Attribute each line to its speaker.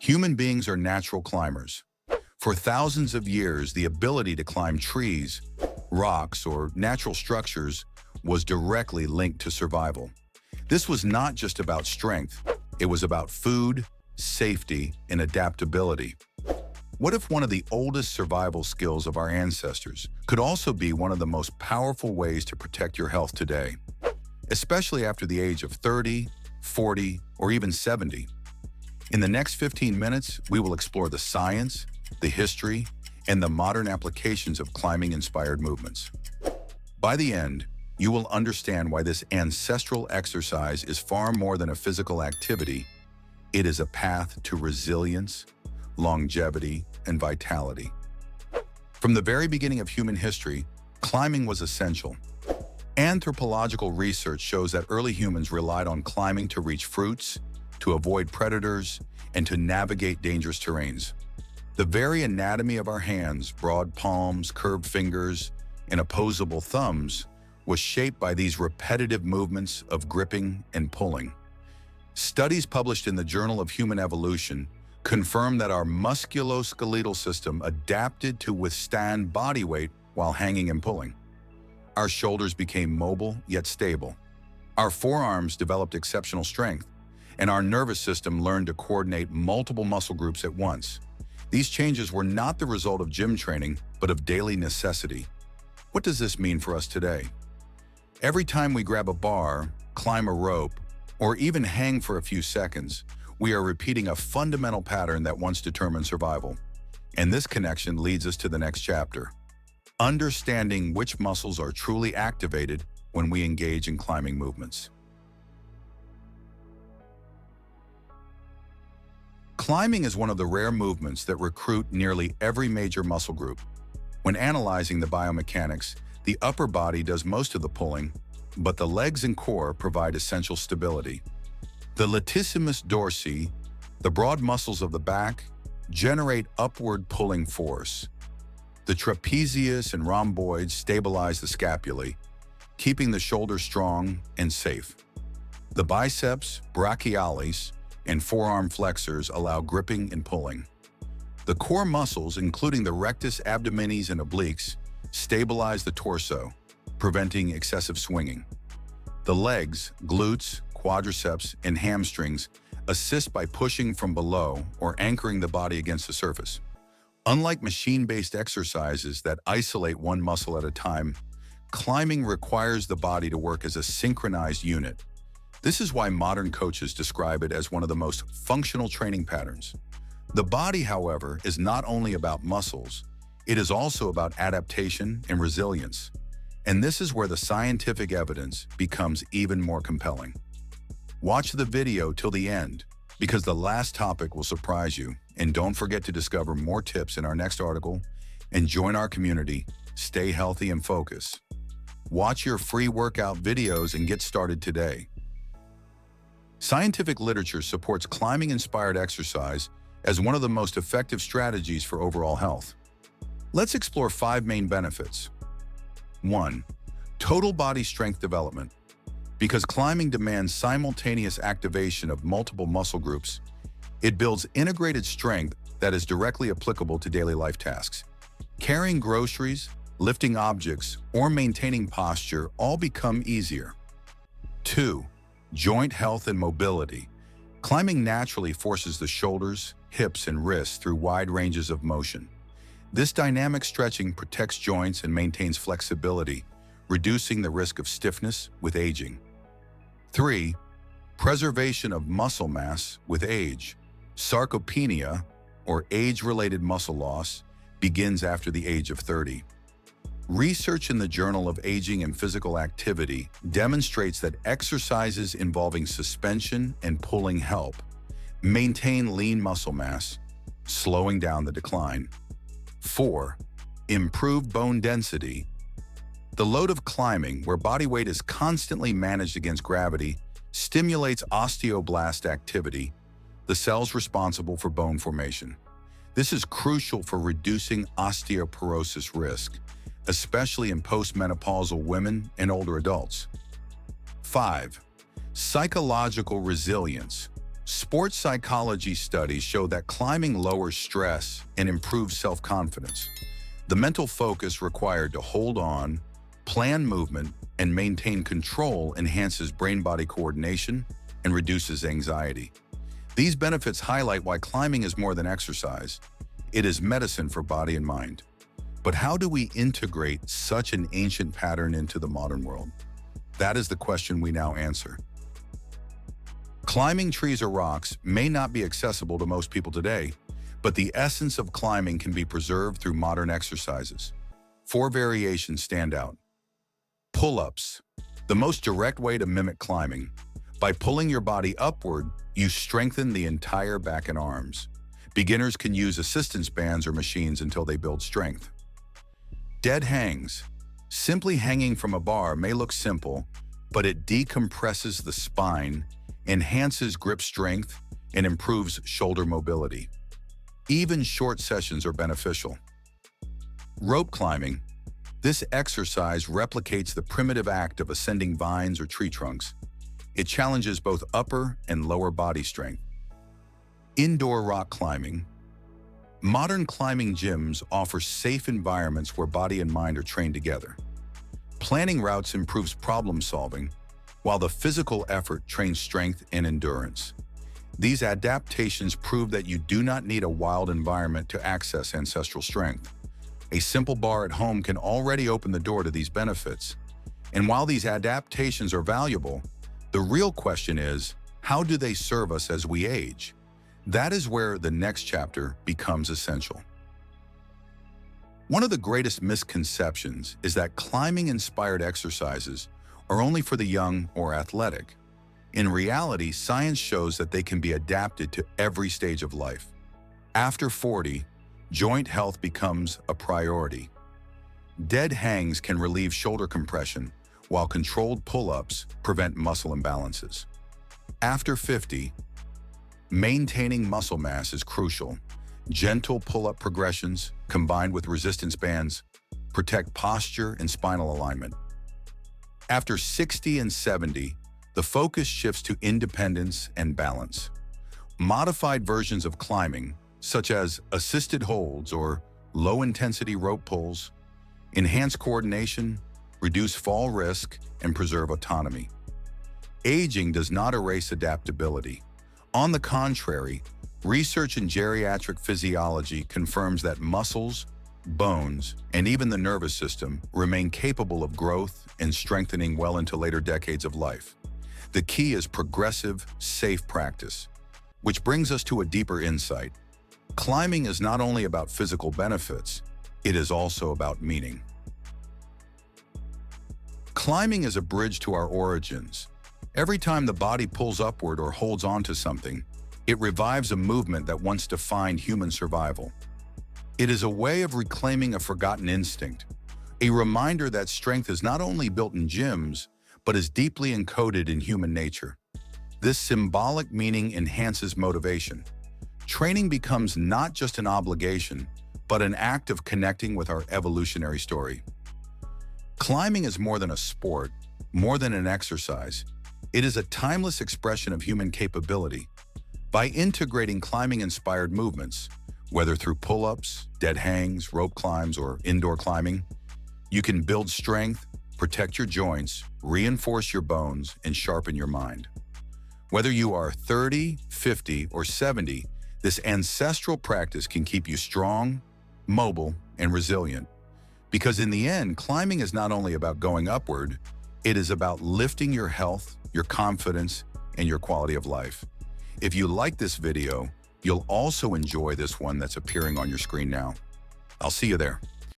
Speaker 1: Human beings are natural climbers. For thousands of years, the ability to climb trees, rocks, or natural structures was directly linked to survival. This was not just about strength, it was about food, safety, and adaptability. What if one of the oldest survival skills of our ancestors could also be one of the most powerful ways to protect your health today, especially after the age of 30, 40, or even 70? In the next 15 minutes, we will explore the science, the history, and the modern applications of climbing-inspired movements. By the end, you will understand why this ancestral exercise is far more than a physical activity. It is a path to resilience, longevity, and vitality. From the very beginning of human history, climbing was essential. Anthropological research shows that early humans relied on climbing to reach fruits, to avoid predators, and to navigate dangerous terrains. The very anatomy of our hands, broad palms, curved fingers, and opposable thumbs, was shaped by these repetitive movements of gripping and pulling. Studies published in the Journal of Human Evolution confirm that our musculoskeletal system adapted to withstand body weight while hanging and pulling. Our shoulders became mobile yet stable. Our forearms developed exceptional strength, and our nervous system learned to coordinate multiple muscle groups at once. These changes were not the result of gym training, but of daily necessity. What does this mean for us today? Every time we grab a bar, climb a rope, or even hang for a few seconds, we are repeating a fundamental pattern that once determined survival. And this connection leads us to the next chapter: understanding which muscles are truly activated when we engage in climbing movements. Climbing is one of the rare movements that recruit nearly every major muscle group. When analyzing the biomechanics, the upper body does most of the pulling, but the legs and core provide essential stability. The latissimus dorsi, the broad muscles of the back, generate upward pulling force. The trapezius and rhomboids stabilize the scapulae, keeping the shoulders strong and safe. The biceps, brachialis, and forearm flexors allow gripping and pulling. The core muscles, including the rectus abdominis and obliques, stabilize the torso, preventing excessive swinging. The legs, glutes, quadriceps, and hamstrings assist by pushing from below or anchoring the body against the surface. Unlike machine-based exercises that isolate one muscle at a time, climbing requires the body to work as a synchronized unit. This is why modern coaches describe it as one of the most functional training patterns. The body, however, is not only about muscles, it is also about adaptation and resilience. And this is where the scientific evidence becomes even more compelling. Watch the video till the end, because the last topic will surprise you. And don't forget to discover more tips in our next article and join our community. Stay healthy and focused. Watch your free workout videos and get started today. Scientific literature supports climbing-inspired exercise as one of the most effective strategies for overall health. Let's explore 5 main benefits. 1. Total body strength development. Because climbing demands simultaneous activation of multiple muscle groups, it builds integrated strength that is directly applicable to daily life tasks. Carrying groceries, lifting objects, or maintaining posture all become easier. 2. Joint health and mobility. Climbing naturally forces the shoulders, hips, and wrists through wide ranges of motion. This dynamic stretching protects joints and maintains flexibility, reducing the risk of stiffness with aging. 3. Preservation of muscle mass with age. Sarcopenia, or age-related muscle loss, begins after the age of 30. Research in the Journal of Aging and Physical Activity demonstrates that exercises involving suspension and pulling help maintain lean muscle mass, slowing down the decline. 4. Improved bone density. The load of climbing, where body weight is constantly managed against gravity, stimulates osteoblast activity, the cells responsible for bone formation. This is crucial for reducing osteoporosis risk, especially in postmenopausal women and older adults. 5. Psychological resilience. Sports psychology studies show that climbing lowers stress and improves self-confidence. The mental focus required to hold on, plan movement, and maintain control enhances brain-body coordination and reduces anxiety. These benefits highlight why climbing is more than exercise. It is medicine for body and mind. But how do we integrate such an ancient pattern into the modern world? That is the question we now answer. Climbing trees or rocks may not be accessible to most people today, but the essence of climbing can be preserved through modern exercises. 4 variations stand out. Pull-ups, the most direct way to mimic climbing. By pulling your body upward, you strengthen the entire back and arms. Beginners can use assistance bands or machines until they build strength. Dead hangs. Simply hanging from a bar may look simple, but it decompresses the spine, enhances grip strength, and improves shoulder mobility. Even short sessions are beneficial. Rope climbing. This exercise replicates the primitive act of ascending vines or tree trunks. It challenges both upper and lower body strength. Indoor rock climbing. Modern climbing gyms offer safe environments where body and mind are trained together. Planning routes improves problem solving, while the physical effort trains strength and endurance. These adaptations prove that you do not need a wild environment to access ancestral strength. A simple bar at home can already open the door to these benefits. And while these adaptations are valuable, the real question is, how do they serve us as we age? That is where the next chapter becomes essential. One of the greatest misconceptions is that climbing-inspired exercises are only for the young or athletic. In reality, science shows that they can be adapted to every stage of life. After 40, joint health becomes a priority. Dead hangs can relieve shoulder compression, while controlled pull-ups prevent muscle imbalances. After 50, maintaining muscle mass is crucial. Gentle pull-up progressions, combined with resistance bands, protect posture and spinal alignment. After 60 and 70, the focus shifts to independence and balance. Modified versions of climbing, such as assisted holds or low-intensity rope pulls, enhance coordination, reduce fall risk, and preserve autonomy. Aging does not erase adaptability. On the contrary, research in geriatric physiology confirms that muscles, bones, and even the nervous system remain capable of growth and strengthening well into later decades of life. The key is progressive, safe practice, which brings us to a deeper insight. Climbing is not only about physical benefits, it is also about meaning. Climbing is a bridge to our origins. Every time the body pulls upward or holds onto something, it revives a movement that once defined human survival. It is a way of reclaiming a forgotten instinct, a reminder that strength is not only built in gyms, but is deeply encoded in human nature. This symbolic meaning enhances motivation. Training becomes not just an obligation, but an act of connecting with our evolutionary story. Climbing is more than a sport, more than an exercise. It is a timeless expression of human capability. By integrating climbing-inspired movements, whether through pull-ups, dead hangs, rope climbs, or indoor climbing, you can build strength, protect your joints, reinforce your bones, and sharpen your mind. Whether you are 30, 50, or 70, this ancestral practice can keep you strong, mobile, and resilient. Because in the end, climbing is not only about going upward, it is about lifting your health, your confidence, and your quality of life. If you like this video, you'll also enjoy this one that's appearing on your screen now. I'll see you there.